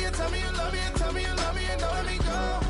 you, tell me you love me, and tell me you love me, and don't let me go.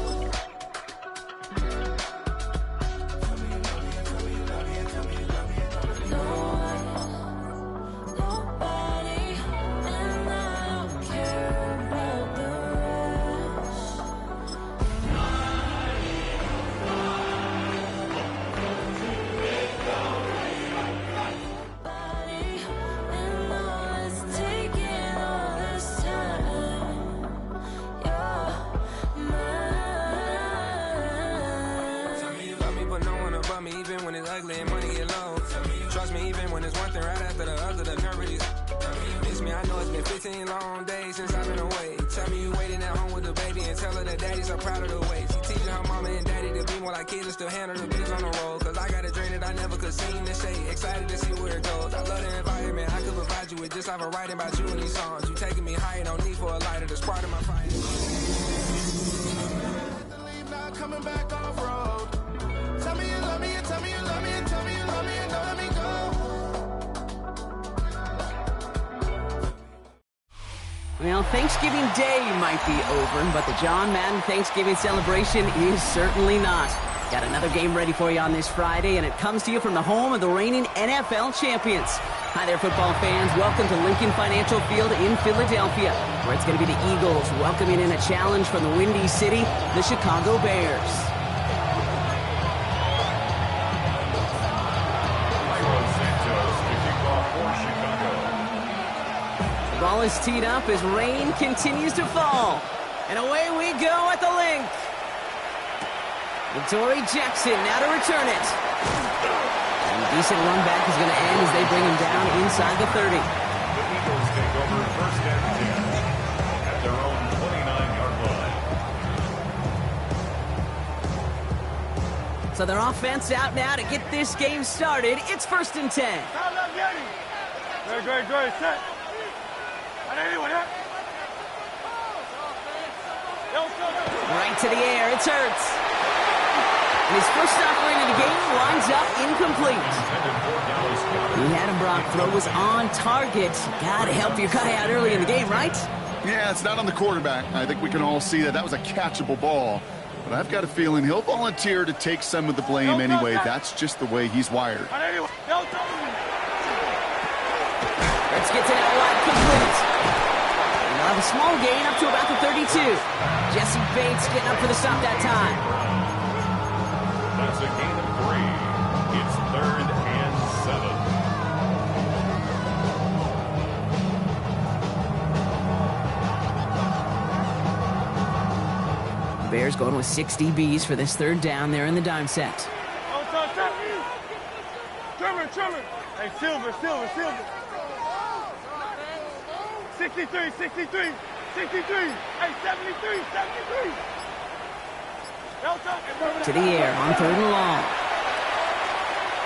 Even when it's ugly and money get low. Trust me, even when it's one thing right after the other, the nerve is. Miss me, I know it's been 15 long days since I've been away. Tell me you waiting at home with the baby and tell her that daddy's so proud of the way. She teaching her mama and daddy to be more like kids and still handle the biz on the road. Cause I got a dream that I never could seem to say. Excited to see where it goes. I love the environment. I could provide you with just like a writing about you in these songs. You taking me higher, no need for a lighter. The spark of my fire. Leave now, coming back off road. Tell me you love me, and tell me you love me, and tell me you love me, and don't let me go. Well, Thanksgiving Day might be over, but the John Madden Thanksgiving celebration is certainly not. Got another game ready for you on this Friday, and it comes to you from the home of the reigning NFL champions. Hi there, football fans. Welcome to Lincoln Financial Field in Philadelphia, where it's going to be the Eagles welcoming in a challenge from the Windy City, the Chicago Bears. The ball is teed up as rain continues to fall. And away we go at the link. Torrey Jackson now to return it. And a decent run back is going to end as they bring him down inside the 30. The Eagles take over first and 10 at their own 29-yard line. So their offense out now to get this game started. It's first and 10. Great, set. Right to the air, it's Hurts. And his first offering of the game winds up incomplete. He had him, Brock. Throw was on target. Gotta help you cut out early in the game, right? Yeah, it's not on the quarterback. I think we can all see that was a catchable ball. But I've got a feeling he'll volunteer to take some of the blame anyway. That's just the way he's wired. Let's get to that wide complete. And they'll have a small gain up to about the 32. Jesse Bates getting up for the stop that time. That's a gain of 3. It's 3rd and 7. Bears going with 6 DBs for this third down there in the dime set. Trimmer. Hey, Silver. 63. Hey, 73. To the air on 3rd and long.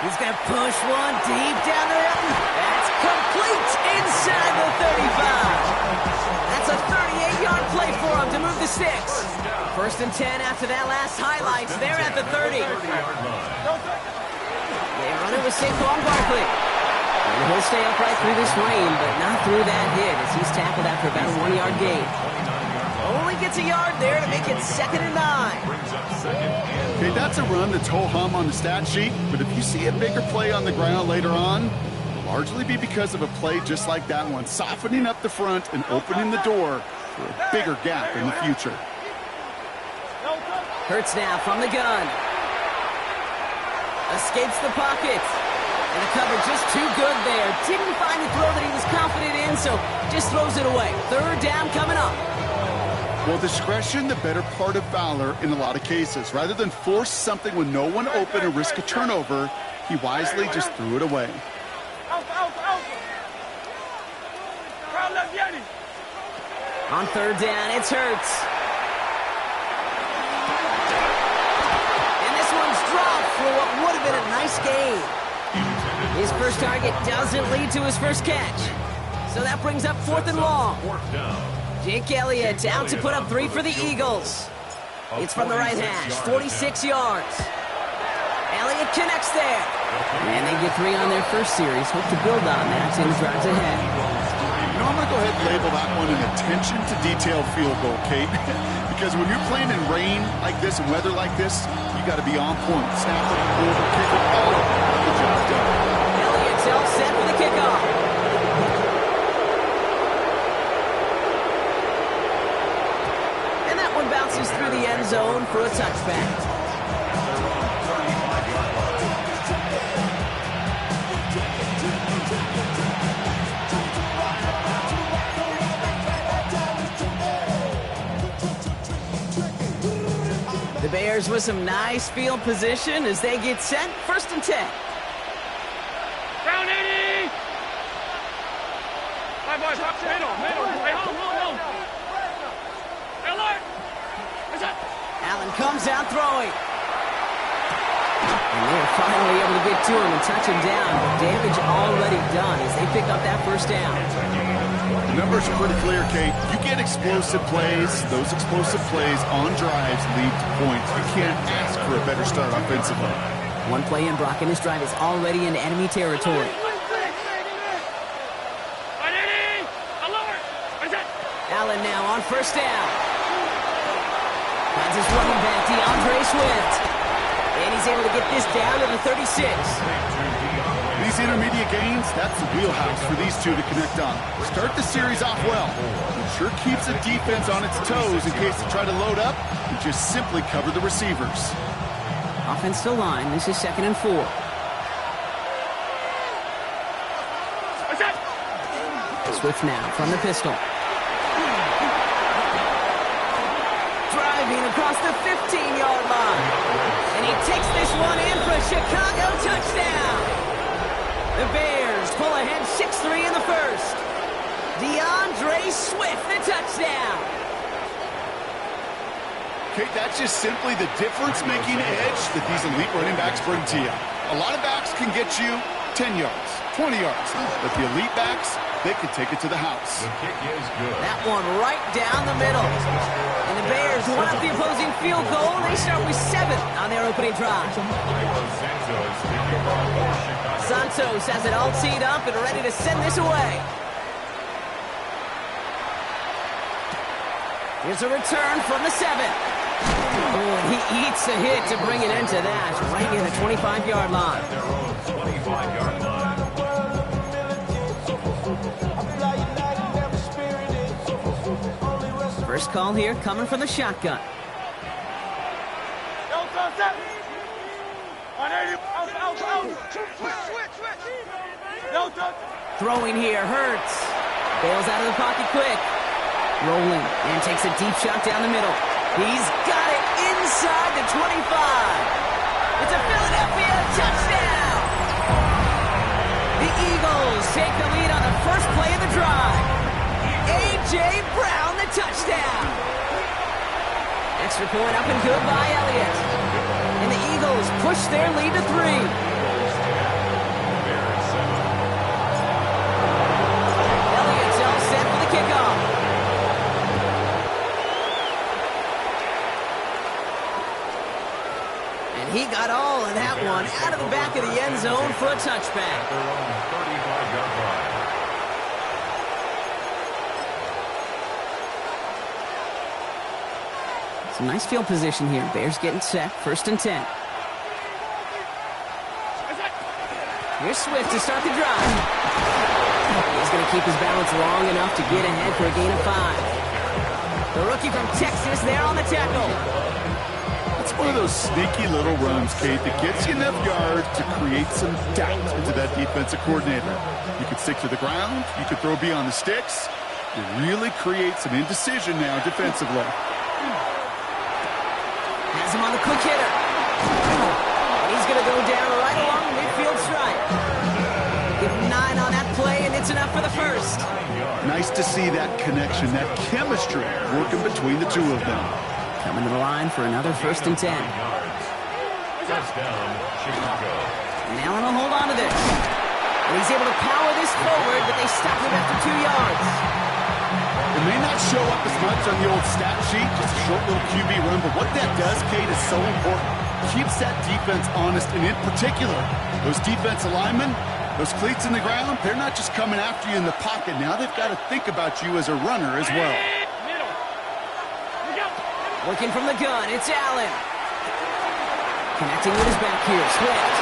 He's going to push one deep down the road. That's complete inside the 35. That's a 38-yard play for him to move the sticks. First and 10 after that last highlights. They're at the 30. They run it with Saquon Barkley. And he'll stay upright through this rain, but not through that hit as he's tackled after about a 1-yard gain. Only gets a yard there to make it 2nd and 9. Okay, that's a run that's ho-hum on the stat sheet, but if you see a bigger play on the ground later on, it'll largely be because of a play just like that one, softening up the front and opening the door for a bigger gap in the future. Hurts now from the gun. Escapes the pocket. And the cover just too good there. Didn't find the throw that he was confident in, so just throws it away. 3rd down coming up. Well, discretion, the better part of valor in a lot of cases. Rather than force something with no one open and risk a turnover, he wisely just threw it away. On 3rd down, it's Hurts. And this one's dropped for what would have been a nice gain. His first target doesn't lead to his first catch. So that brings up 4th and long. Jake Elliott out to put up 3 for the Eagles. It's from the right hash, 46 yards. Elliott connects there. And they get 3 on their first series. Hope to build on that in the drives ahead. I'm going to go ahead and label that one an attention-to-detail field goal, Kate. Because when you're playing in rain like this and weather like this, you got to be on point. Snap it, over, kick it, all of it. Good job done. Elliott's all set for the kickoff. And that one bounces through the end zone for a touchback. The Bears with some nice field position as they get set. 1st and 10. Round 80! Five, middle. Hey, hold. Alert! What's up? Allen comes out throwing. And they're finally able to get to him and touch him down. Damage already done as they pick up that 1st down. The numbers are pretty clear, Kate. You get explosive plays. Those explosive plays on drives lead to points. You can't ask for a better start offensively. One play in, Brock, and his drive is already in enemy territory. Allen now on 1st down. Finds his running back, DeAndre Swift. And he's able to get this down to the 36. These intermediate gains, that's the wheelhouse for these two to connect on. Start the series off well. It sure keeps the defense on its toes in case they try to load up and just simply cover the receivers. Offensive line, this is 2nd and 4. Swift now from the pistol. Driving across the 15-yard line. And he takes this one in for a Chicago touchdown. The Bears pull ahead 6-3 in the 1st. DeAndre Swift, the touchdown. Kate, that's just simply the difference-making edge that these elite running backs bring to you. A lot of backs can get you 10 yards, 20 yards, but the elite backs, they can take it to the house. The kick is good. That one right down the middle. And the Bears want up the opposing field goal. They start with 7 on their opening drive. Santos has it all teed up and ready to send this away. Here's a return from the 7. Oh, and he eats a hit to bring it into that, right near the 25-yard line. Their own 25-yard line. First call here coming from the shotgun. Throwing here, Hurts. Bails out of the pocket quick. Rolling and takes a deep shot down the middle. He's got it inside the 25. It's a Philadelphia touchdown. The Eagles take the lead on the first play of the drive. A.J. Brown, the touchdown. Extra point up and good by Elliott. And the Eagles push their lead to 3. Elliott's all set for the kickoff. And he got all of that one out of the back of the end zone for a touchback. Their own 35-yard line. Some nice field position here. Bears getting set. 1st and 10. Here's Swift to start the drive. He's going to keep his balance long enough to get ahead for a gain of 5. The rookie from Texas there on the tackle. It's one of those sneaky little runs, Kate, that gets you enough yards to create some doubt into that defensive coordinator. You can stick to the ground. You can throw beyond the sticks. It really creates some indecision now defensively. Has him on the quick hitter. And he's going to go down right along the midfield stripe. Give him 9 on that play, and it's enough for the 1st. Nice to see that connection, that chemistry working between the two of them. Coming to the line for another 1st and 10. Touchdown, Chicago. And Allen will hold on to this. And he's able to power this forward, but they stop him after 2 yards. It may not show up as much on the old stat sheet, just a short little QB run, but what that does, Kate, is so important. Keeps that defense honest, and in particular, those defensive linemen, Those cleats in the ground, they're not just coming after you in the pocket. Now they've got to think about you as a runner as well. Middle. Look out. Working from the gun, it's Allen. Connecting with his back here, Swift.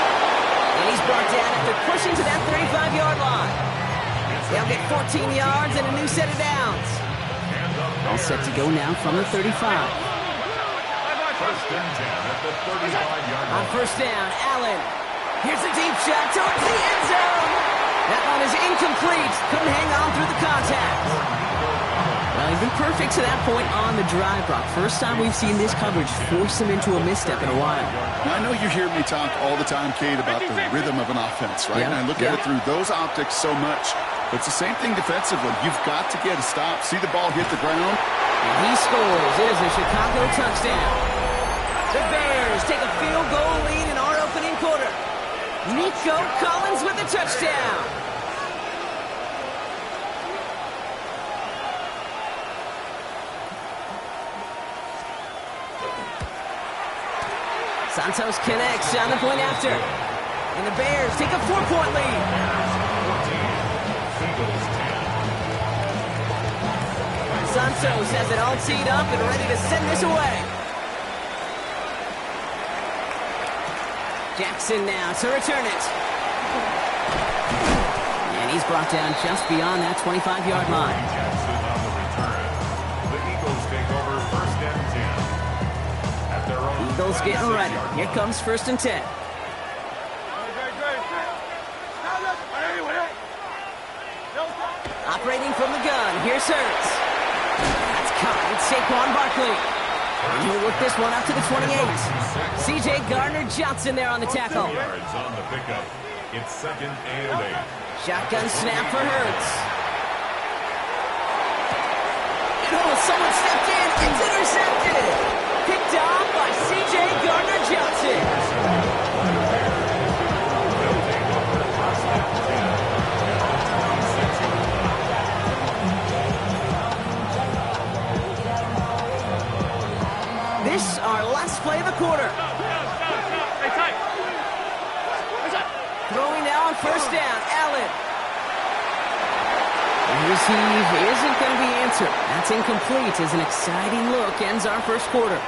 And he's brought down after pushing to that 35-yard line. They'll get 14 yards and a new set of downs. All set to go now from the 35. First and 10 at the 35-yard line. On first down, Allen. Here's a deep shot towards the end zone. That one is incomplete. Couldn't hang on through the contact. Well, he's been perfect to that point on the drive, Brock. First time we've seen this coverage force him into a misstep in a while. Now, I know you hear me talk all the time, Kate, about the rhythm of an offense, right? Yeah. And I look at it through those optics so much. But it's the same thing defensively. You've got to get a stop, see the ball hit the ground. And he scores. It is a Chicago touchdown. The Bears take a field goal lead in our opening quarter. Nico Collins with the touchdown. Santos connects on the point after. And the Bears take a 4-point lead. Santos has it all teed up and ready to send this away. Jackson now to return it. And he's brought down just beyond that 25-yard line. Jackson on the return. The Eagles take over first and 10. At their own Eagles getting ready. 26-yard Here line. comes first and 10. Operating from the gun. Here's Hurts. That's caught. It's Saquon Barkley. And he'll work this one up to the 28. C.J. Gardner-Johnson there on the tackle. Yards on the pickup. It's second and 8. Shotgun snap for Hurts. And someone stepped in. It's intercepted. Picked off by C.J. Gardner-Johnson. This our last play of the quarter. Hey, tight. Throwing now on first down, Allen. And receive isn't going to be answered. That's incomplete as an exciting look ends our first quarter.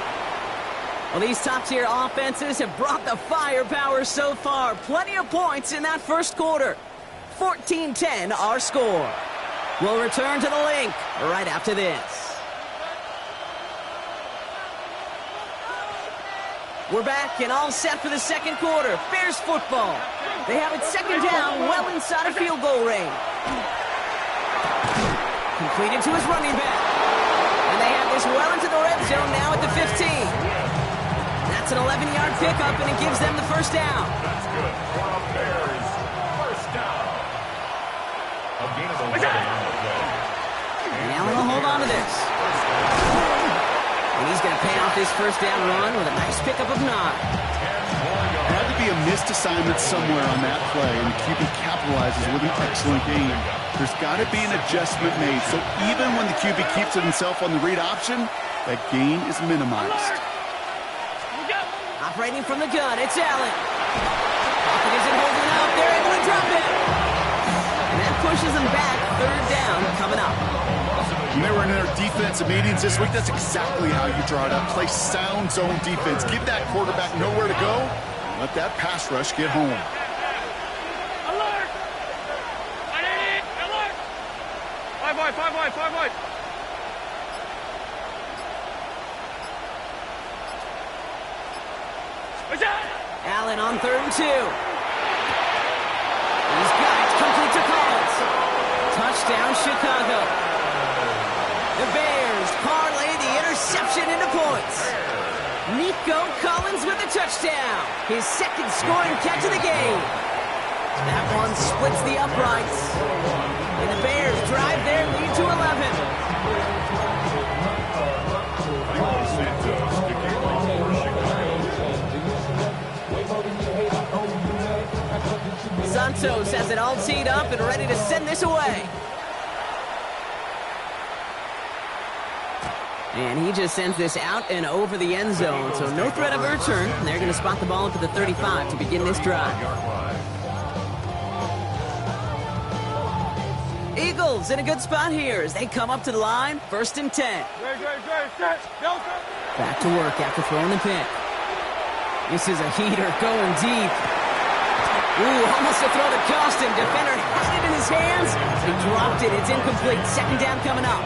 Well, these top-tier offenses have brought the firepower so far. Plenty of points in that first quarter. 14-10 our score. We'll return to the link right after this. We're back and all set for the second quarter. Bears football. They have it second down, well inside of field goal range. Completed to his running back. And they have this well into the red zone now at the 15. That's an 11-yard pickup, and it gives them the first down. That's good for the Bears. First down. A gain of 11 on the play. And Allen will hold on to this. And he's going to pay off this first down run with a nice pickup of 9. There had to be a missed assignment somewhere on that play, and the QB capitalizes with an excellent gain. There's got to be an adjustment made, so even when the QB keeps it himself on the read option, that gain is minimized. Operating from the gun, it's Allen. Pocket isn't holding up. They're able to drop it. And that pushes them back. Third down coming up. When they were in their defensive meetings this week, that's exactly how you draw it up. Play sound zone defense. Give that quarterback nowhere to go. And let that pass rush get home. Alert! Alert! 5 wide, 5 wide, 5 wide. Allen on 3rd and 2. He's got it. Complete to Collins. Touchdown, Chicago. The Bears parlay the interception into points. Nico Collins with a touchdown. His second scoring catch of the game. That one splits the uprights. And the Bears drive their lead to 11. Santos has it all teed up and ready to send this away. And he just sends this out and over the end zone, so no threat of a return. They're going to spot the ball up to the 35 to begin this drive. Eagles in a good spot here as they come up to the line. 1st and 10. Back to work after throwing the pick. This is a heater going deep. Ooh, almost a throw that cost him. Defender had it in his hands. He dropped it. It's incomplete. 2nd down coming up.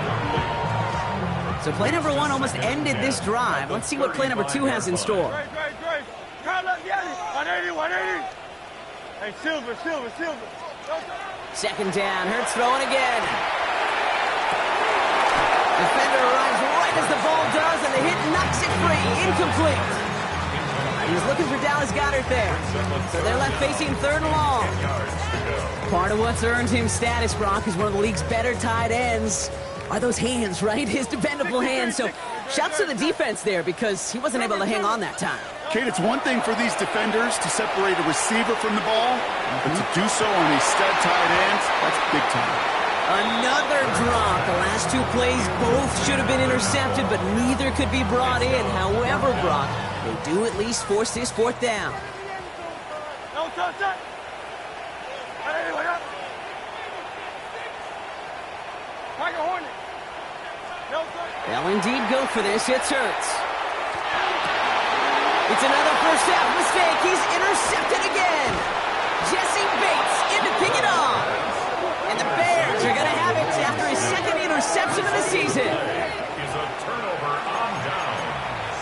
So play number 1 almost ended this drive. Let's see what play number 2 has in store. 180. Hey, Silver. 2nd down. Hurts throwing again. Defender arrives right as the ball does, and the hit knocks it free. Incomplete. He's looking for Dallas Goedert there. So they're left facing 3rd and long. Part of what's earned him status, Brock, is one of the league's better tight ends. Are those hands, right? His dependable hands. So shouts to the defense there because he wasn't able to hang on that time. Kate, it's one thing for these defenders to separate a receiver from the ball, but to do so on a stud tight end, that's big time. Another drop. The last 2 plays both should have been intercepted, but neither could be brought in. However, Brock, they do at least force this 4th down. They'll indeed go for this. It's Hurts. It's another first half mistake. He's intercepted again. Jesse Bates in to pick it off. And the Bears are going to have it after his 2nd interception of the season. Is a turnover on downs.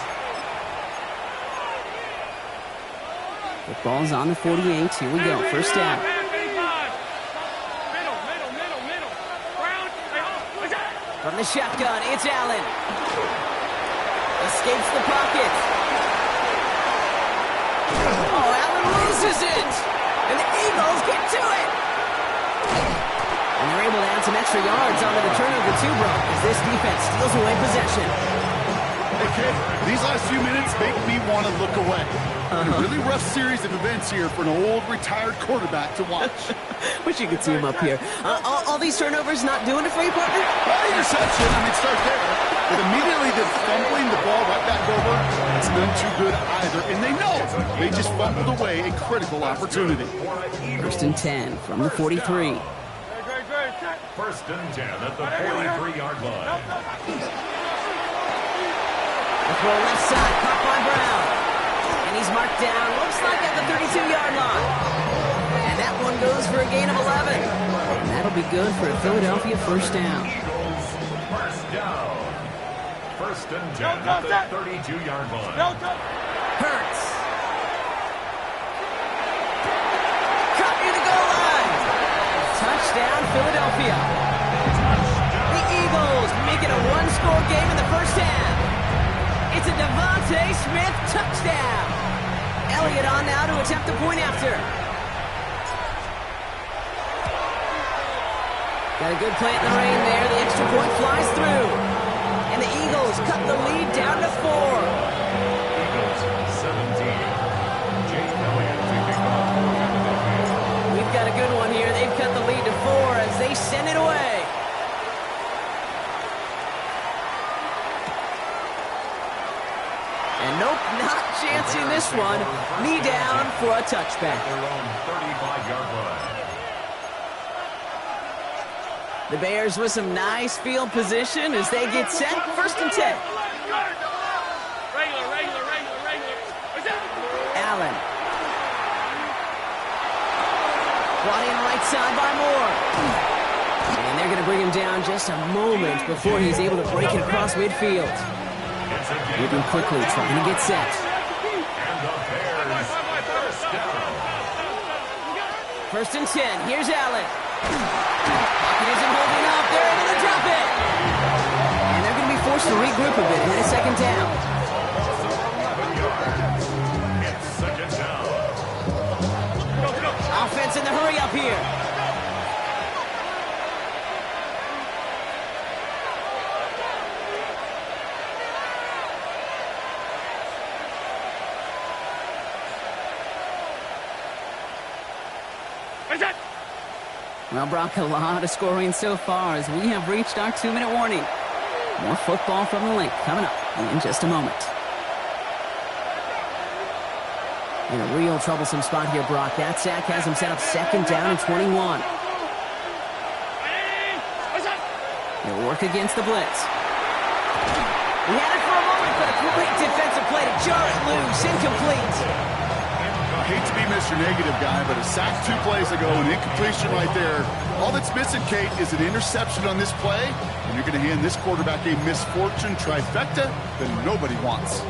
The ball's on the 48. Here we go. 1st down. From the shotgun, it's Allen. Escapes the pocket. Oh, Allen loses it. And the Eagles get to it. And they're able to add some extra yards on the turnover too, bro, as this defense steals away possession. Hey, kid, these last few minutes make me want to look away. A really rough series of events here for an old retired quarterback to watch. Wish you could see him up here. All these turnovers not doing it for you, partner? Interception, start there. But immediately they're fumbling the ball right back over. It's none too good either. And they know they just fumbled away a critical opportunity. 1st and 10 from the 43. 1st and 10 at the 43-yard line. The throw left side, caught by Brown. And he's marked down, looks like at the 32-yard line. And that one goes for a gain of 11. And that'll be good for a Philadelphia 1st down. Eagles, 1st down. 1st and 10 at the 32-yard line. Hurts. Caught near the goal line. Touchdown, Philadelphia. The Eagles make it a 1-score game in the 1st half. It's a Devontae Smith touchdown. Elliott on now to attempt the point after. Got a good plant in the rain there. The extra point flies through. And the Eagles cut the lead down to 4. Eagles 17. Jake Elliott taking off. We've got a good one here. They've cut the lead to 4 as they send it away. And nope, not chancing this one. Knee down for a touchback. Their own 35-yard line. The Bears with some nice field position as they get set. 1st and 10. Regular. Allen. Brought in right side by Moore. And they're going to bring him down just a moment before he's able to break it across midfield. Moving quickly, trying to get set. And the Bears 1st down. 1st and 10. Here's Allen. Pocket isn't holding up. They're able to drop it. And they're going to be forced to regroup a bit in a 2nd down. It's 2nd down. Offense in the hurry up here. Well, Brock, a lot of scoring so far as we have reached our 2-minute warning. More football from the link coming up in just a moment. In a real troublesome spot here, Brock. That sack has him set up 2nd down and 21. They'll work against the blitz. He had it for a moment, but a great defensive play to jar it loose. Incomplete. I hate to be Mr. Negative guy, but a sack 2 plays ago, an incompletion right there. All that's missing, Kate, is an interception on this play, and you're going to hand this quarterback a misfortune trifecta that nobody wants.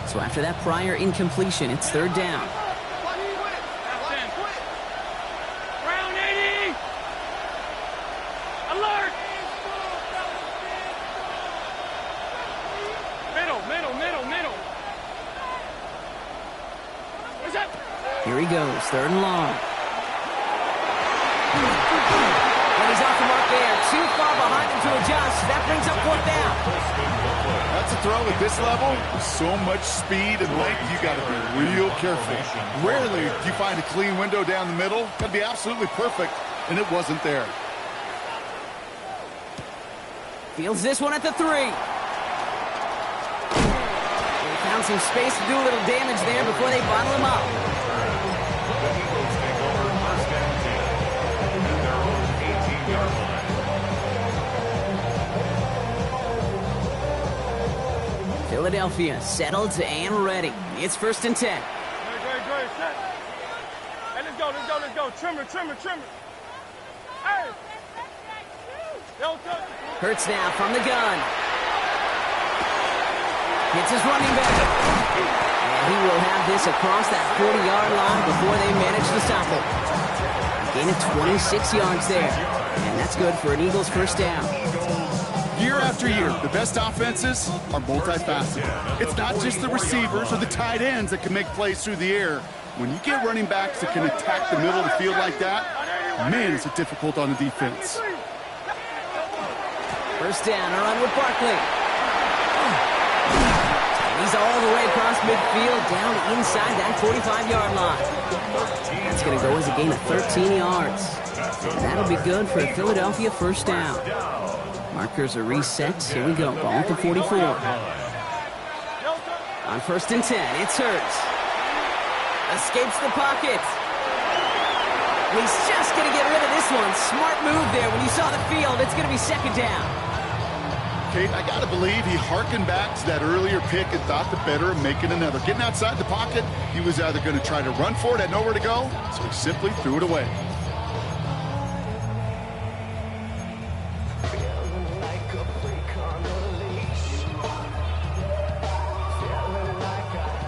So after that prior incompletion, it's 3rd down. Round 80! Alert! Middle. What's up? Here he goes, 3rd and long. And he's off the mark there. Too far behind him to adjust. That brings up 4th down. That's a throw at this level. With so much speed and length, you got to be real careful. Rarely do you find a clean window down the middle. Got to be absolutely perfect, and it wasn't there. Fields this one at the 3. They found some space to do a little damage there before they bottle him up. The Eagles take over 1st and 10 at their own 18-yard line. Philadelphia settled and ready. It's 1st and 10. Great, set. Hey, let's go. Trimmer. Hey! Hurts now from the gun. Hits his running back. And he will have this across that 40-yard line before they manage to stop him. Gain of 26 yards there. And that's good for an Eagles 1st down. Year after year, the best offenses are multifaceted. It's not just the receivers or the tight ends that can make plays through the air. When you get running backs that can attack the middle of the field like that, man, is it difficult on the defense. 1st down, a run with Barkley. He's all the way across midfield, down inside that 45-yard line. That's going to go as a gain of 13 yards. That'll be good for a Philadelphia 1st down. Markers are reset. Here we go. Ball at the 44. On 1st and 10, it's Hurts. Escapes the pocket. And he's just going to get rid of this one. Smart move there. When you saw the field, it's going to be 2nd down. Kate, I got to believe he hearkened back to that earlier pick and thought the better of making another. Getting outside the pocket, he was either going to try to run for it, had nowhere to go, so he simply threw it away.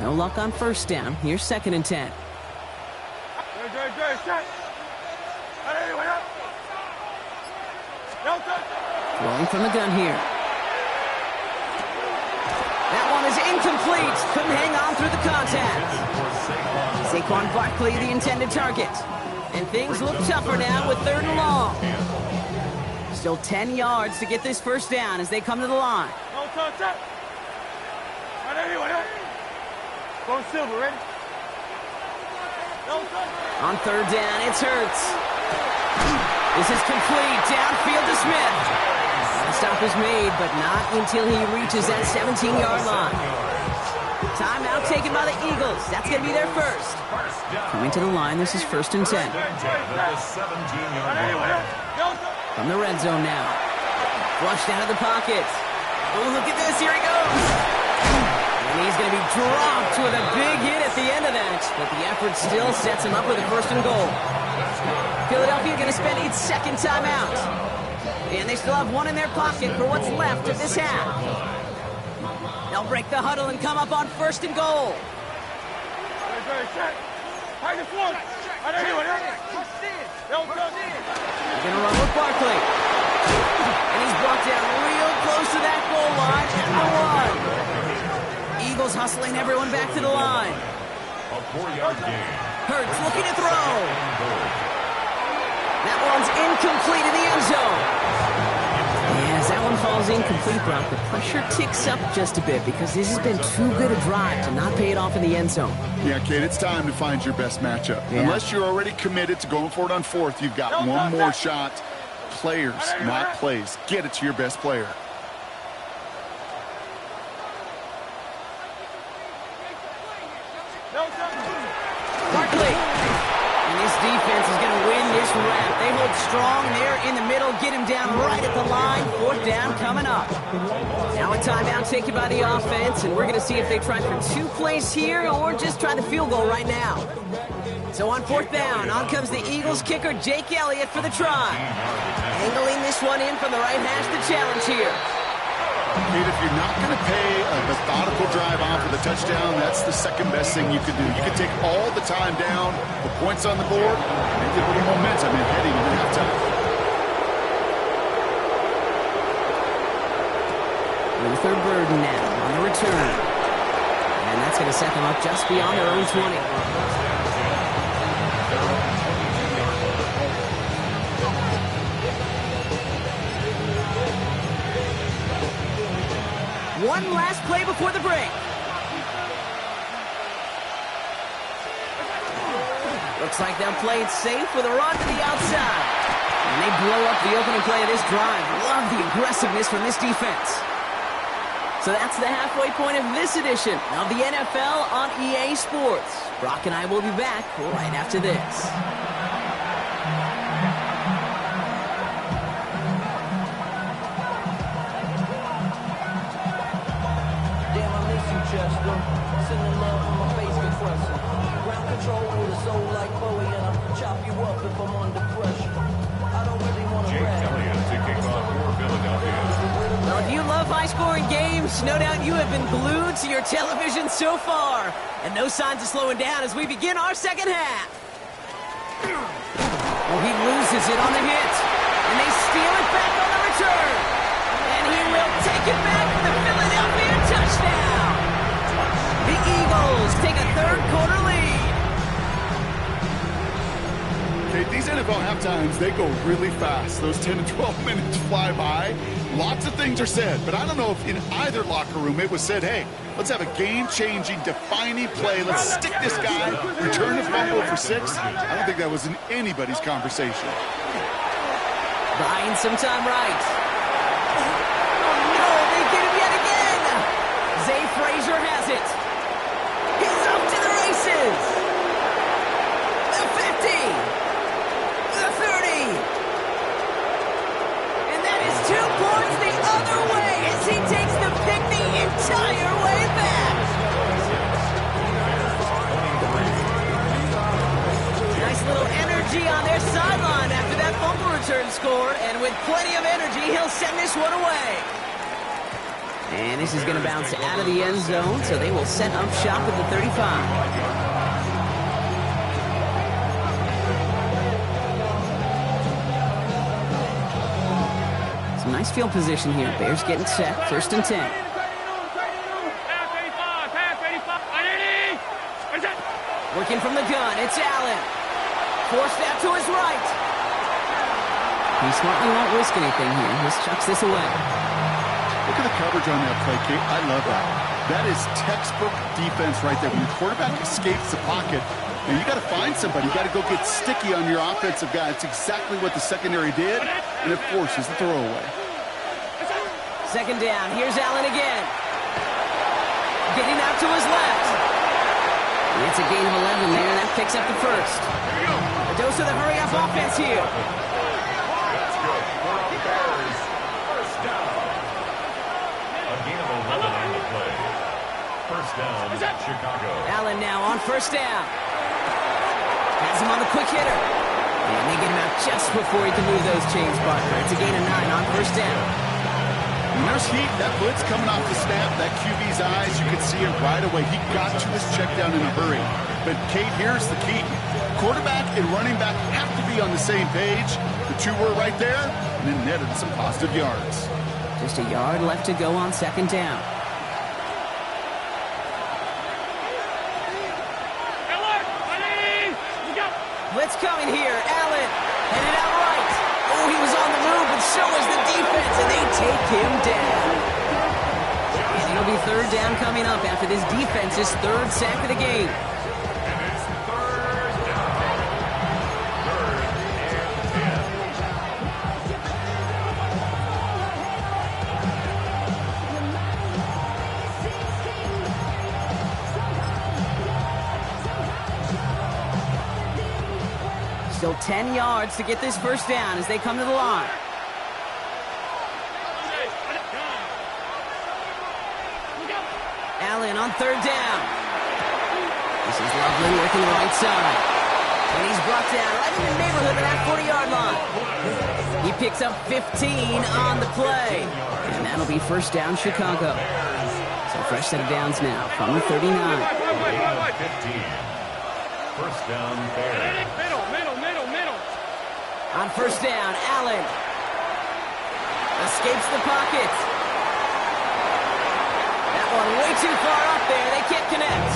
No luck on 1st down. Here's 2nd and 10. Throwing from the gun here. That one is incomplete. Couldn't hang on through the contact. Saquon Barkley, the intended target. And things look tougher now with 3rd and long. Still 10 yards to get this 1st down as they come to the line. Go Silver, ready? On 3rd down, it's Hurts. This is complete. Downfield to Smith. The stop is made, but not until he reaches that 17-yard line. Timeout taken by the Eagles. That's going to be their 1st. Coming to the line, this is 1st and 10. From the red zone now. Flushed out of the pocket. Oh, look at this. Here he goes. And he's going to be dropped with a big hit at the end of that. But the effort still sets him up with a 1st and goal. Philadelphia going to spend its 2nd timeout. And they still have one in their pocket for what's left of this half. They'll break the huddle and come up on 1st and goal. They're going to run with Barkley. And he's brought down real close to that goal line at the 1. Eagles hustling everyone back to the line. A 4-yard gain. Hurts looking to throw. That one's incomplete in the end zone. As that one falls incomplete, Brock, the pressure ticks up just a bit because this has been too good a drive to not pay it off in the end zone. Yeah, Kate, it's time to find your best matchup. Yeah. Unless you're already committed to going for it on 4th, you've got one more shot. Players, not plays. Get it to your best player. Barkley. And this defense is going to win this round. They hold strong strong there in the middle. Get him down right at the line. 4th down coming up. Now a timeout taken by the offense, and we're going to see if they try for 2 plays here or just try the field goal right now. So on 4th down, on comes the Eagles kicker, Jake Elliott, for the try. Angling this one in from the right hash, the challenge here. Kate, if you're not going to pay a methodical drive off with a touchdown, that's the second best thing you could do. You could take all the time down, the points on the board, and get a little momentum in heading into halftime. Luther Burden now on the return. And that's going to set them up just beyond their own 20. One last play before the break. Looks like they'll play it safe with a run to the outside. And they blow up the opening play of this drive. Love the aggressiveness from this defense. So that's the halfway point of this edition of the NFL on EA Sports. Brock and I will be back right after this. Sending love when my face gets pressing. Ground control with a soul like Bowie, and I'll chop you up if I'm under pressure. I don't really want to Jake brag. Elliott to kick off for Philadelphia. Well, if you love high-scoring games, no doubt you have been glued to your television so far. And no signs of slowing down as we begin our second half. Oh, he loses it on the hit. And they steal it back on the return. And he will take it back for the Philadelphia touchdown. The Eagles take a third-quarter lead. Okay, these NFL halftimes, they go really fast. Those 10 to 12 minutes fly by. Lots of things are said, but I don't know if in either locker room it was said, hey, let's have a game-changing, defining play. Let's stick this guy, return the fumble for 6. I don't think that was in anybody's conversation. Buying some time right. Oh, no, they get him yet again. Zay Frazier has it. He's up to the races. The 50. The 30. And that is 2 points the other way as he takes the pick the entire way back. Nice little energy on their sideline after that fumble return score. And with plenty of energy, he'll send this one away. And this is going to bounce out of the end zone, so they will set up shop at the 35. Some nice field position here. Bears getting set. 1st and 10. Working from the gun. It's Allen. Forced out to his right. He smartly won't risk anything here. Just chucks this away. Look at the coverage on that play, Kate. I love that. That is textbook defense right there. When your quarterback escapes the pocket, and you got to find somebody. You got to go get sticky on your offensive guy. It's exactly what the secondary did, and it forces the throwaway. 2nd down. Here's Allen again. Getting out to his left. It's a gain of 11 there. That picks up the 1st. A dose of the hurry-up offense here. That's good for the Bears. First down. A gain of 11 on the play. First down, Chicago. Allen now on 1st down. Has him on the quick hitter. And they get him out just before he can move those chains, partner. It's a gain of 9 on 1st down. And there's heat. That blitz coming off the snap, that QB's eyes, you could see it right away. He got to this check down in a hurry. But, Kate, here's the key. Quarterback and running back have to be on the same page. The two were right there, and then netted some positive yards. Just a yard left to go on 2nd down. Blitz coming here. Allen headed out right. Oh, he was on the move, but so was the defense, and they take him down. And it'll be 3rd down coming up after this defense's 3rd sack of the game. And it's 3rd down. 3rd and 10. Still 10 yards to get this first down as they come to the line. Allen on third down. This is Lovely working the right side. And he's brought down right in the neighborhood of that 40-yard line. He picks up 15 on the play. And that'll be first down Chicago. So fresh set of downs now from the 39. 15. First down Bears. Middle. On first down, Allen escapes the pocket. That one way too far up there. They can't connect.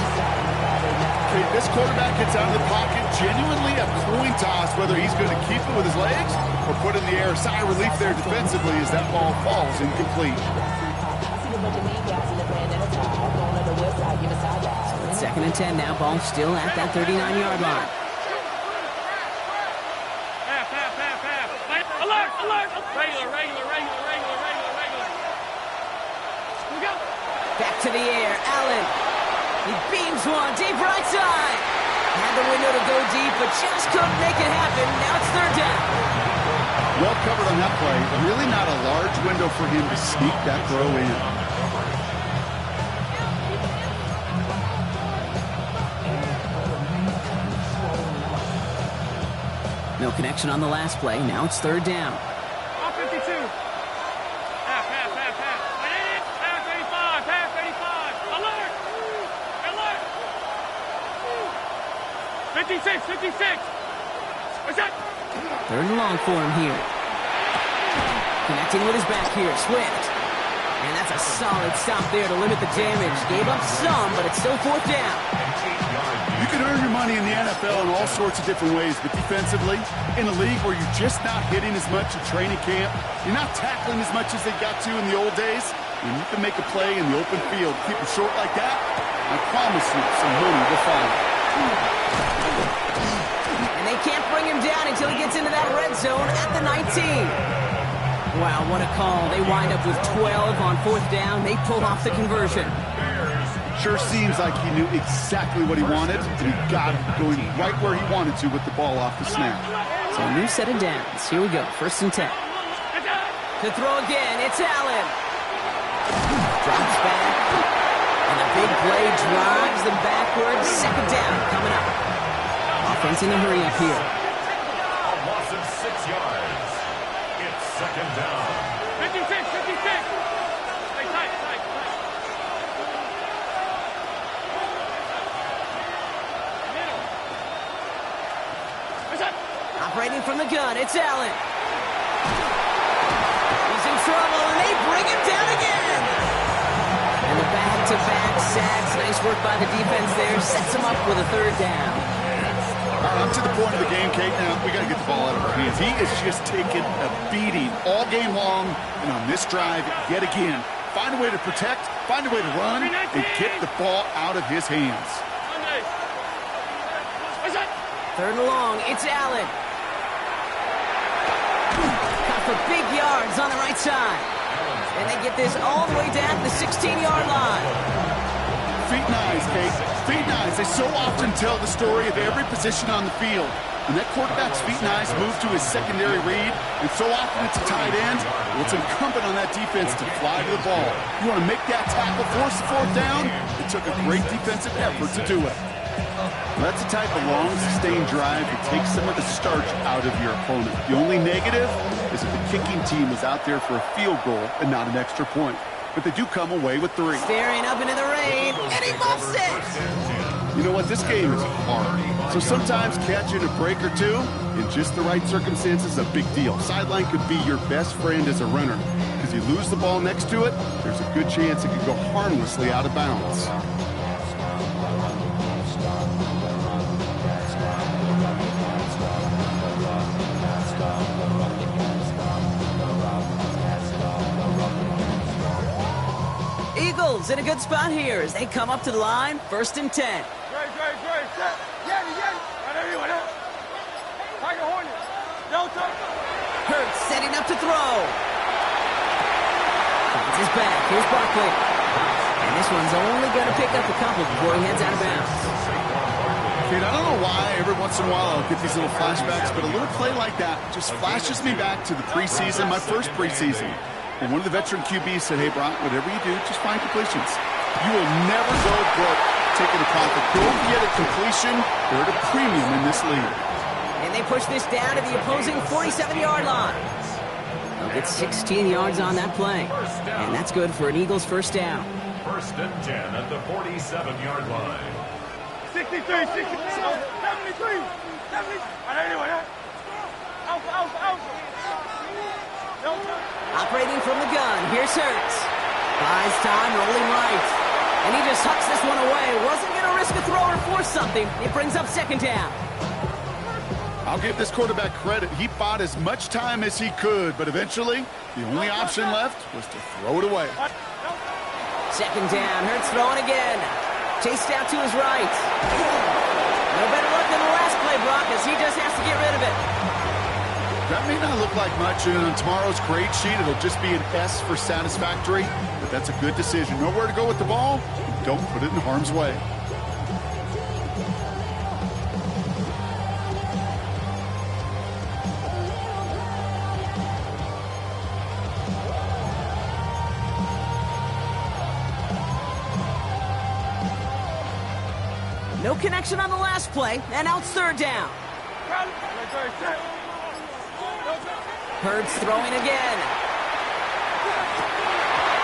Okay, this quarterback gets out of the pocket, genuinely a coin toss whether he's going to keep it with his legs or put it in the air. Sigh of relief there defensively as that ball falls incomplete. It's 2nd and 10 now. Ball still at that 39-yard line. Half. Alert. Regular. Back to the air, Allen. He beams one deep right side. Had the window to go deep, but just couldn't make it happen. Now it's third down. Well covered on that play. Really not a large window for him to sneak that throw in. No connection on the last play. Now it's third down. 52. Half. Half 35. Alert. 56. What's that? Third and long for him here. Connecting with his back here, Swift. And that's a solid stop there to limit the damage. Gave up some, but it's still fourth down. You can earn your money in the NFL in all sorts of different ways, but defensively, in a league where you're just not hitting as much in training camp, you're not tackling as much as they got to in the old days, when you can make a play in the open field, keep it short like that, I promise you some money will follow. And they can't bring him down until he gets into that red zone at the 19. Wow, what a call. They wind up with 12 on fourth down. They pull off the conversion. Sure seems like he knew exactly what he wanted, and he got it going right where he wanted to with the ball off the snap. So a new set of downs. Here we go, 1st and 10. To throw again, it's Allen. Drops back. And the big play drives them backwards. Second down coming up. Offense in a hurry up here. A loss of 6 yards. It's second down. 56. Stay tight. Middle. What's that? Operating from the gun, it's Allen. He's in trouble, and they bring him down again. And the back-to-back sacks. Nice work by the defense there. Sets him up with a third down. All right, I'm to the point of the game, Kate. Now, we got to get the ball out of our hands. He is just taking a beating all game long, and on this drive, yet again, find a way to protect, find a way to run, and get the ball out of his hands. What's that? Third and long, it's Allen. Cut for big yards on the right side. And they get this all the way down to the 16-yard line. Feet and eyes, Kate. Feet and eyes. They so often tell the story of every position on the field. When that quarterback's feet and eyes move to his secondary read, and so often it's a tight end, well, it's incumbent on that defense to fly to the ball. You want to make that tackle, force the fourth down? It took a great defensive effort to do it. Well, that's the type of long, sustained drive that takes some of the starch out of your opponent. The only negative is that the kicking team is out there for a field goal and not an extra point. But they do come away with 3. Staring up into the rain, and he buffs it! You know what? This game is hard. So sometimes catching a break or two in just the right circumstances is a big deal. Sideline could be your best friend as a runner. Because you lose the ball next to it, there's a good chance it could go harmlessly out of bounds. Eagles in a good spot here as they come up to the line, 1st and 10. Dre, set. Yeti. Right there, you went up. Tiger Hornet. Delta. Hurts setting up to throw. Finds his back. Here's Barkley. And this one's only going to pick up a couple before he heads out of bounds. Kate, I don't know why every once in a while I'll get these little flashbacks, but a little play like that just flashes me back to the preseason, my first preseason. And one of the veteran QBs said, hey, Brock, whatever you do, just find completions. You will never go broke taking a profit. Go get a completion. They're at a premium in this league. And they push this down to the opposing 47-yard line. They'll get 16 yards on that play. And that's good for an Eagles first down. 1st and 10 at the 47-yard line. 63, 73, 73. Operating from the gun, here's Hurts. Buys time, rolling right. And he just hucks this one away. Wasn't going to risk a throw or force something. It brings up 2nd down. I'll give this quarterback credit. He bought as much time as he could, but eventually the only option left was to throw it away. 2nd down, Hurts throwing again. Chased out to his right. No better luck than the last play, Brock, as he just has to get rid of it. That may not look like much, and on tomorrow's grade sheet, it'll just be an S for satisfactory, but that's a good decision. Know where to go with the ball, and don't put it in harm's way. No connection on the last play, and now it's 3rd down. Hurts throwing again.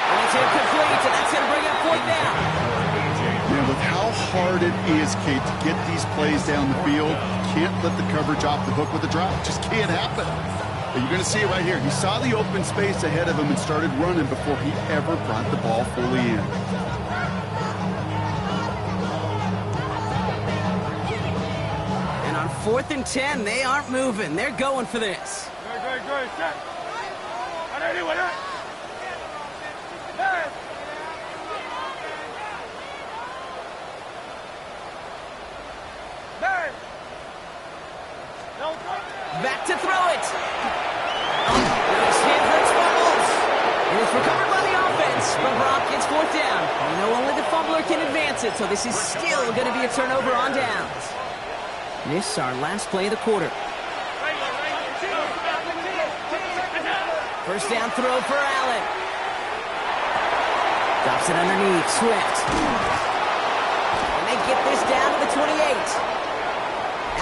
And it's incomplete, and that's going to bring up 4th down. Yeah, with how hard it is, Kate, to get these plays down the field, can't let the coverage off the hook with a drop. Just can't happen. But you're going to see it right here. He saw the open space ahead of him and started running before he ever brought the ball fully in. And on 4th and 10, they aren't moving. They're going for this. Good. Set. Anyway, Back to throw it. Nice hit, Hurts fumbles. And it's recovered by the offense, but Brock gets 4th down. You know, only the fumbler can advance it, so this is still going to be a turnover on downs. This our last play of the quarter. 1st down throw for Allen. Drops it underneath, Swift. And they get this down to the 28.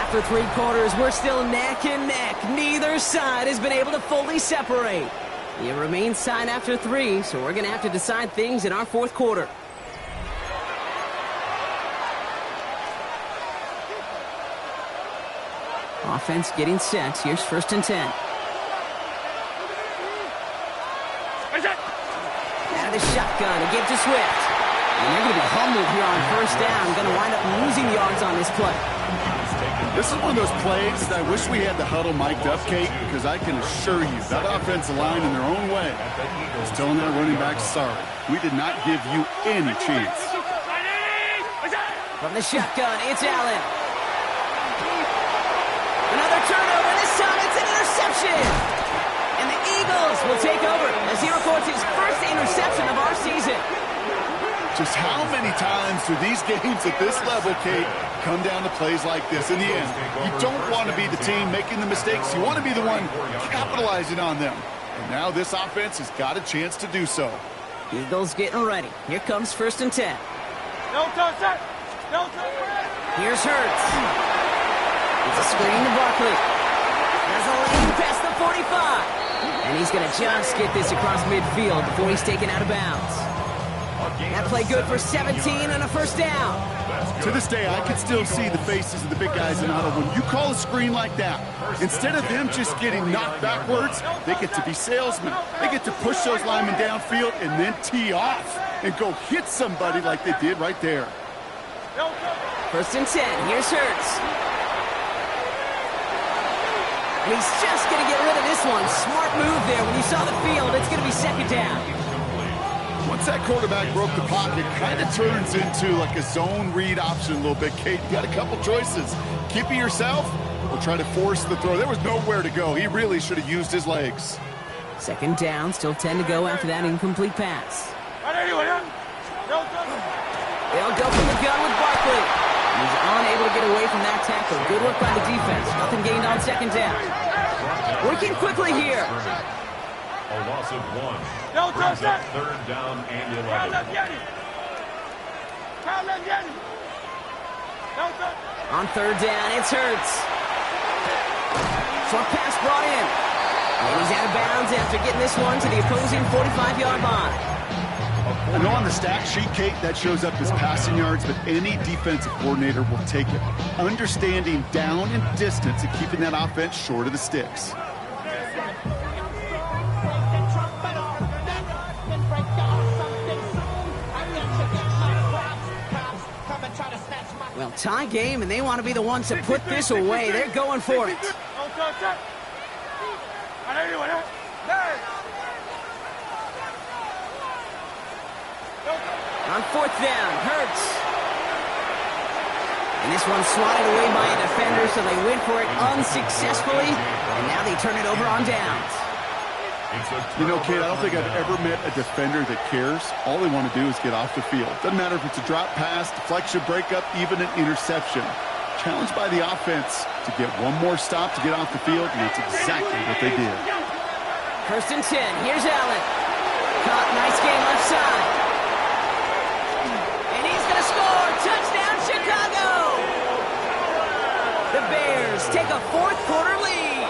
After 3 quarters, we're still neck and neck. Neither side has been able to fully separate. It remains tied after 3, so we're going to have to decide things in our 4th quarter. Offense getting set. Here's 1st and 10. Out of the shotgun to give to Swift. And they're going to be humbled here on 1st down. Going to wind up losing yards on this play. This is one of those plays that I wish we had the huddle mic'd up, Kate, because I can assure you that offensive line in their own way is telling their running backs, sorry, we did not give you any chance. From the shotgun, it's Allen. Another turnover. This time it's an interception. And the Eagles will take over as he records his first interception of our season. Just how many times do these games at this level, Kate, come down to plays like this? In the end, you don't want to be the team making the mistakes. You want to be the one capitalizing on them. And now this offense has got a chance to do so. Eagles getting ready. Here comes 1st and 10. No touch. Here's Hurts. It's a screen to Barkley. There's a lane past the 45. And he's going to just get this across midfield before he's taken out of bounds. That play good for 17 and a 1st down. To this day, I can still see the faces of the big guys in auto. When you call a screen like that, instead of them just getting knocked backwards, they get to be salesmen. They get to push those linemen downfield and then tee off and go hit somebody like they did right there. 1st and 10. Here's Hurts. And he's just going to get rid of this one. Smart move there. When you saw the field, it's going to be 2nd down. Once that quarterback broke the pocket, kind of turns into like a zone read option a little bit, Kate. You got a couple choices. Keep it yourself or try to force the throw. There was nowhere to go. He really should have used his legs. 2nd down, still 10 to go after that incomplete pass. They'll go from the gun with Barkley. He's unable to get away from that tackle. Good work by the defense. Nothing gained on second down. Working quickly here. A loss of 1. Brings up third down and 11. On third down, it's Hurts. Short pass brought in. And he's out of bounds after getting this one to the opposing 45-yard line. I know on the stat sheet, Kate, that shows up as passing yards, but any defensive coordinator will take it. Understanding down and distance and keeping that offense short of the sticks. Well, tie game, and they want to be the ones to put this away. They're going for it. On fourth down, Hurts. And this one's swatted away by a defender, so they went for it unsuccessfully. And now they turn it over on downs. You know, Kate, I don't think I've ever met a defender that cares. All they want to do is get off the field. Doesn't matter if it's a drop pass, deflection, breakup, even an interception. Challenged by the offense to get one more stop to get off the field, and that's exactly what they did. First and 10. Here's Allen. Caught, nice game left side. And he's going to score. Touchdown, Chicago. The Bears take a fourth quarter lead.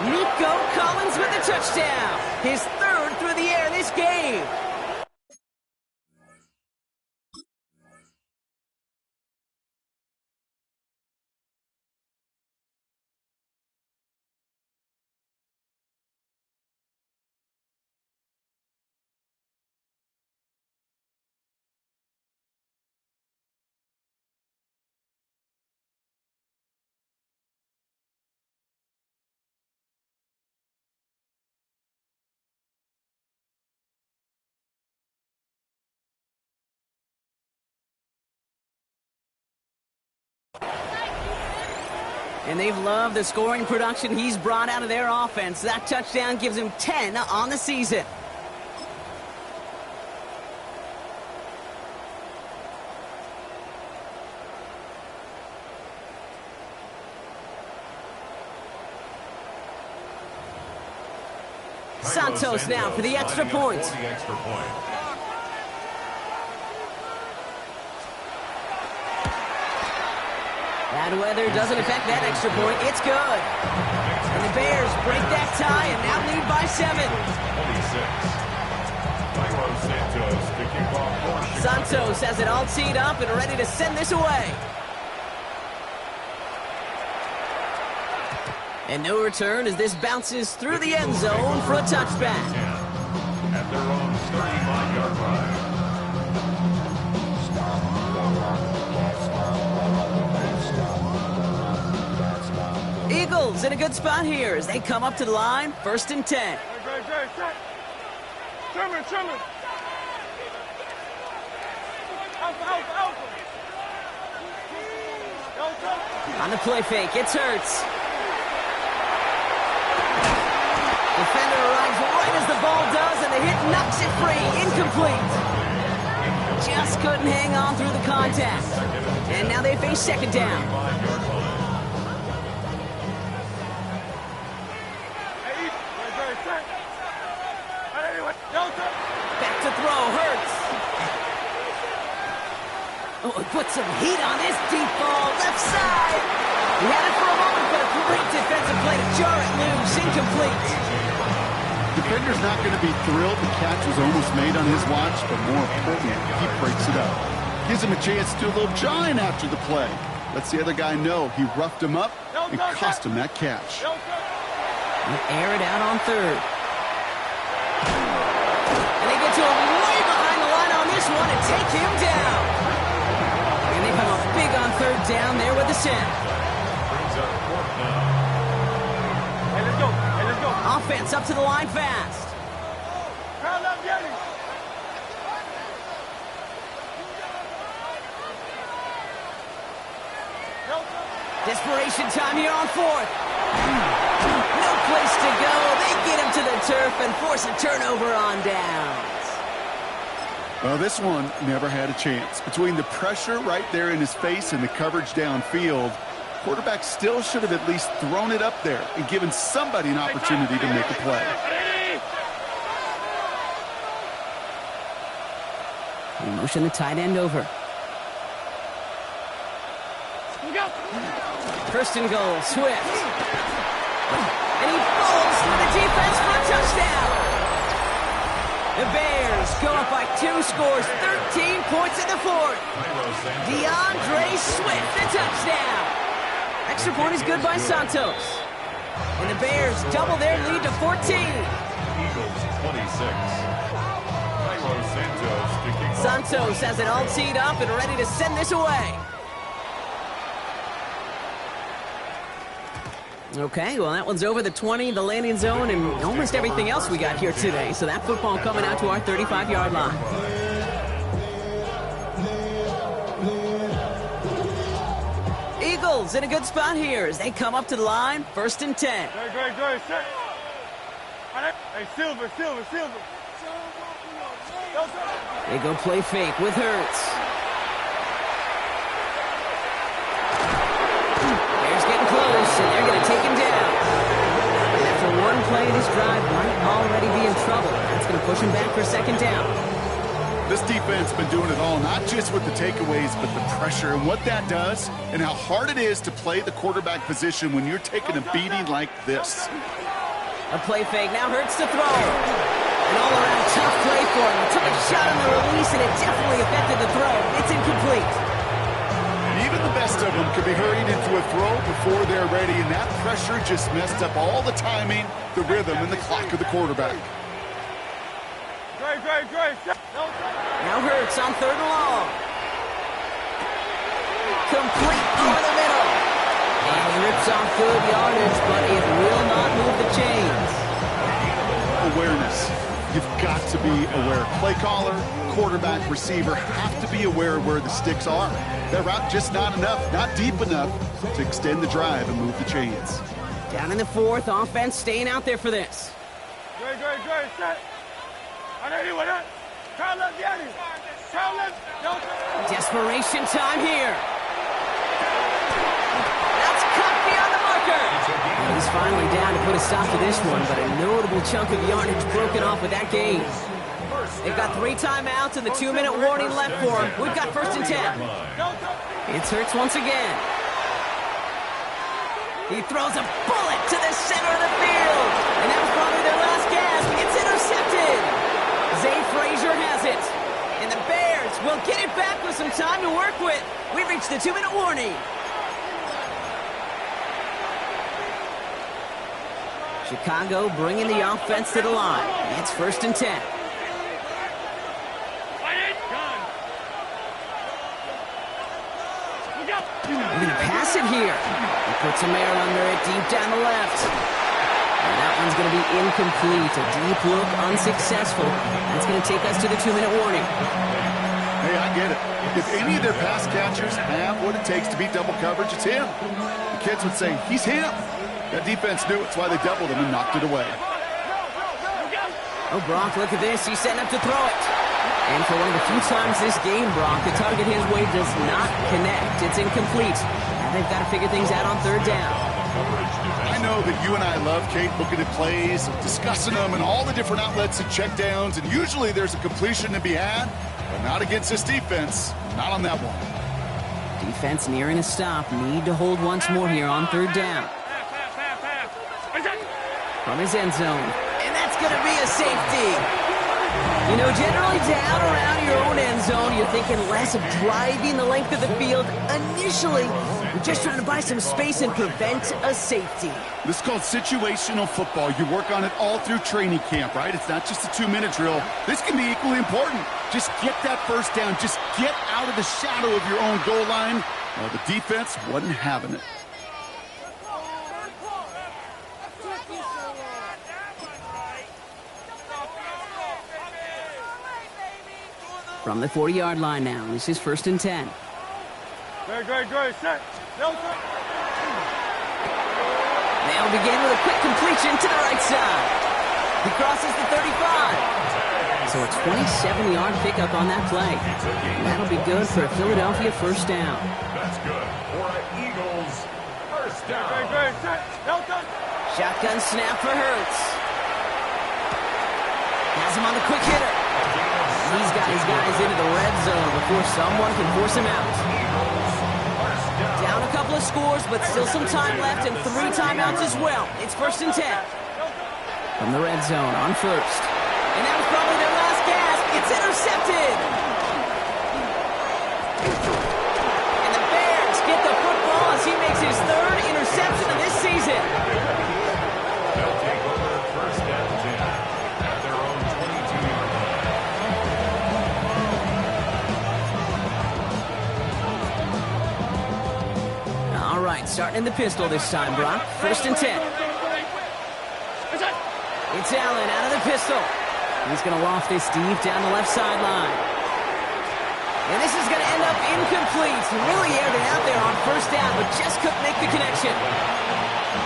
Nico Collins with a touchdown. His third through the air this game. And they've loved the scoring production he's brought out of their offense. That touchdown gives him 10 on the season. Santos now for the extra point. Bad weather doesn't affect that extra point. It's good. And the Bears break that tie and now lead by 7. Santos has it all teed up and ready to send this away. And no return as this bounces through the end zone for a touchback. At their own 35-yard line. Eagles in a good spot here as they come up to the line, first and 10. On the play fake, it's Hurts. Defender arrives right as the ball does, and the hit knocks it free, incomplete. Just couldn't hang on through the contact. And now they face second down. Back to throw, Hurts. Oh, he put some heat on this deep ball, left side. He had it for a moment, but a great defensive play to jar it loose, incomplete. Defender's not going to be thrilled the catch was almost made on his watch, but more importantly, he breaks it up. Gives him a chance to do a little jawing after the play. Lets the other guy know he roughed him up and cost him that catch. Air it out on third. And they get to him way behind the line on this one and take him down. And they come up big on third down there with the sack. Offense up to the line fast. Desperation time here on fourth. No place to go. They get him to the turf and force a turnover on downs. Well, this one never had a chance. Between the pressure right there in his face and the coverage downfield, quarterback still should have at least thrown it up there and given somebody an opportunity to make a play. We motion the tight end over. First and goal, Swift. And he falls through the defense for a touchdown. The Bears go up by 2 scores, 13 points in the fourth. DeAndre Swift, the touchdown. Extra point is good by Santos. And the Bears double their lead to 14. Eagles 26. Santos has it all teed up and ready to send this away. Okay, well, that one's over the 20, the landing zone, and almost everything else we got here today. So that football coming out to our 35-yard line. Eagles in a good spot here as they come up to the line, 1st and 10. Great, set. Hey, Silver. They go play fake with Hurts. Bears getting close, and they're going to take him down. And after one play, this drive might already be in trouble. That's going to push him back for 2nd down. This defense has been doing it all, not just with the takeaways, but the pressure and what that does and how hard it is to play the quarterback position when you're taking a beating like this. A play fake, now Hurts to throw. An all-around tough play for him. He took a shot on the release, and it definitely affected the throw. It's incomplete. Even the best of them could be hurried into a throw before they're ready, and that pressure just messed up all the timing, the rhythm, and the clock of the quarterback. Great. Now Hurts on 3rd and long. Complete over the middle. And he rips off good yardage, but it will not move the chains. Awareness. You've got to be aware. Play caller, quarterback, receiver have to be aware of where the sticks are. That route just not enough, not deep enough to extend the drive and move the chains. Down in the 4th, offense staying out there for this. Great, set. Desperation time here. That's cut beyond the marker. And he's finally down to put a stop to this one, but a notable chunk of yardage broken off with that gain. They've got 3 timeouts and the 2-minute warning left for them. We've got 1st and 10. It's Hurts once again. He throws a bullet to the center of the field. And that was probably their last gasp. It's intercepted. Zay Frazier has it. And the Bears will get it back with some time to work with. We've reached the 2-minute warning. Chicago bringing the offense to the line. It's 1st and 10. They're going to pass it here. He puts some air under it deep down the left. And that one's going to be incomplete. A deep look, unsuccessful. That's going to take us to the 2-minute warning. Hey, I get it. If any of their pass catchers have what it takes to beat double coverage, it's him. The kids would say, he's him. That defense knew it's why they doubled him and knocked it away. Oh, Brock, look at this. He's setting up to throw it. And for one of the few times this game, Brock, the target his way does not connect. It's incomplete. And they've got to figure things out on 3rd down. I know that you and I love, Kate, looking at plays, discussing them, and all the different outlets and checkdowns, and usually there's a completion to be had, but not against this defense. Not on that one. Defense nearing a stop. Need to hold once more here on 3rd down. From his end zone. And that's going to be a safety. You know, generally down around your own end zone, you're thinking less of driving the length of the field. Initially, you're just trying to buy some space and prevent a safety. This is called situational football. You work on it all through training camp, right? It's not just a 2-minute drill. This can be equally important. Just get that 1st down. Just get out of the shadow of your own goal line. Well, the defense wasn't having it. From the 40-yard line now. This is 1st and 10. Great, set. They'll begin with a quick completion to the right side. He crosses the 35. So a 27-yard pickup on that play. And that'll be good for a Philadelphia first down. That's good for an Eagles first down. Shotgun snap for Hurts. Has him on the quick hitter. He's got his guys into the red zone before someone can force him out. Down a couple of scores, but still some time left and 3 timeouts as well. It's 1st and 10. From the red zone on first. And that was probably their last gasp. It's intercepted. And the Bears get the football as he makes his 3rd interception of this season. They'll take over first down 10 at their own 22-yard line. All right, starting in the pistol this time, Brock. 1st and 10. It's Allen out of the pistol. He's going to loft this deep down the left sideline. And this is going to end up incomplete. He really aired it out there on first down, but just couldn't make the connection.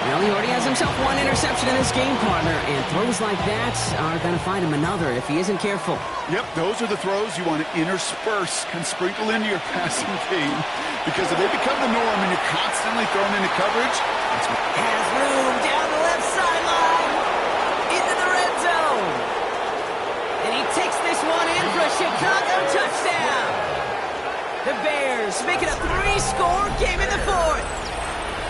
Well, he already has himself 1 interception in this game, partner, and throws like that are going to find him another if he isn't careful. Yep, those are the throws you want to intersperse and sprinkle into your passing game, because if they become the norm and you're constantly thrown into coverage, that's what Has room down the left sideline into the red zone. And he takes this one in for a Chicago touchdown. The Bears make it a 3-score game in the 4th.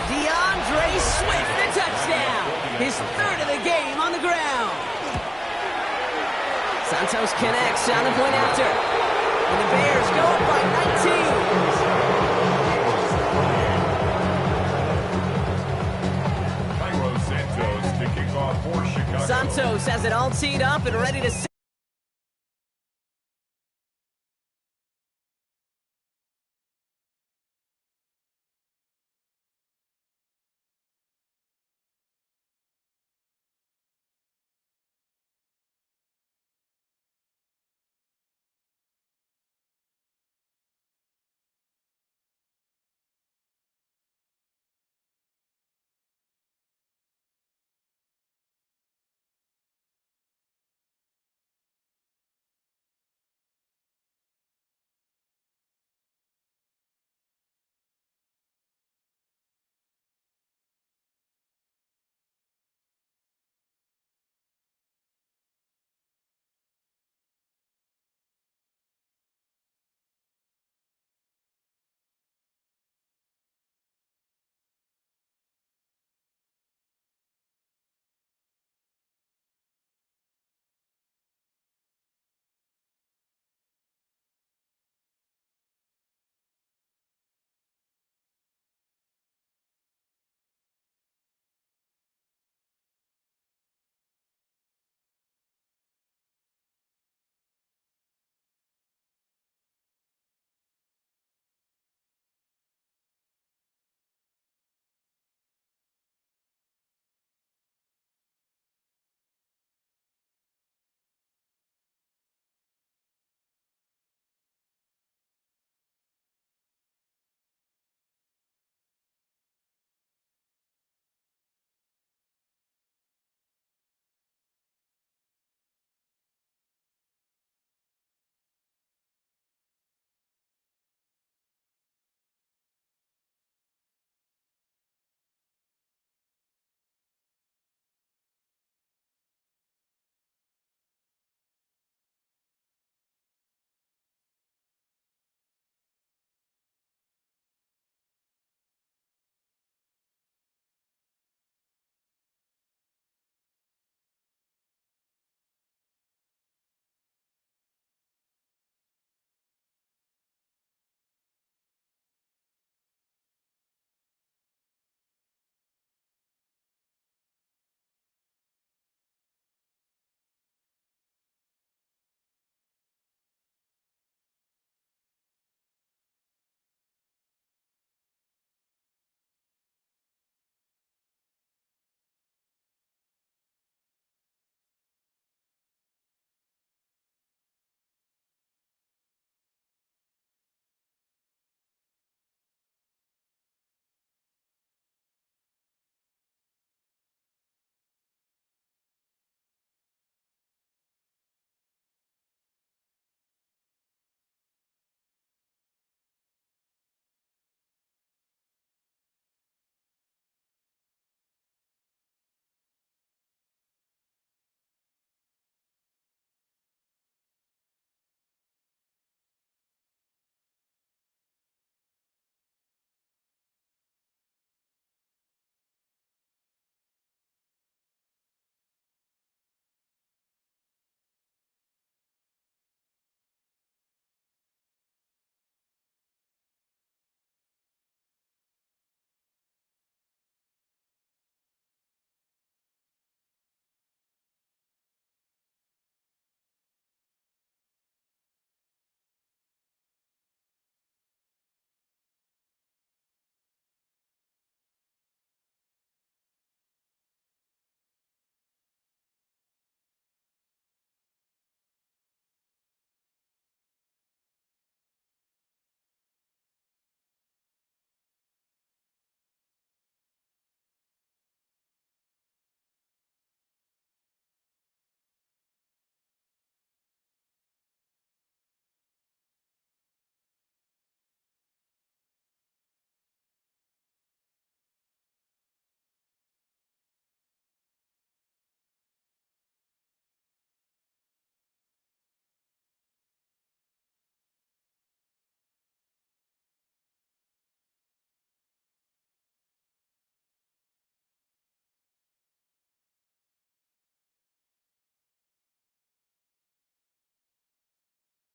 DeAndre Swift, the touchdown. His 3rd of the game on the ground. Santos connects on the point after. And the Bears go up by 19. Santos to kick off for Chicago. Santos has it all teed up and ready to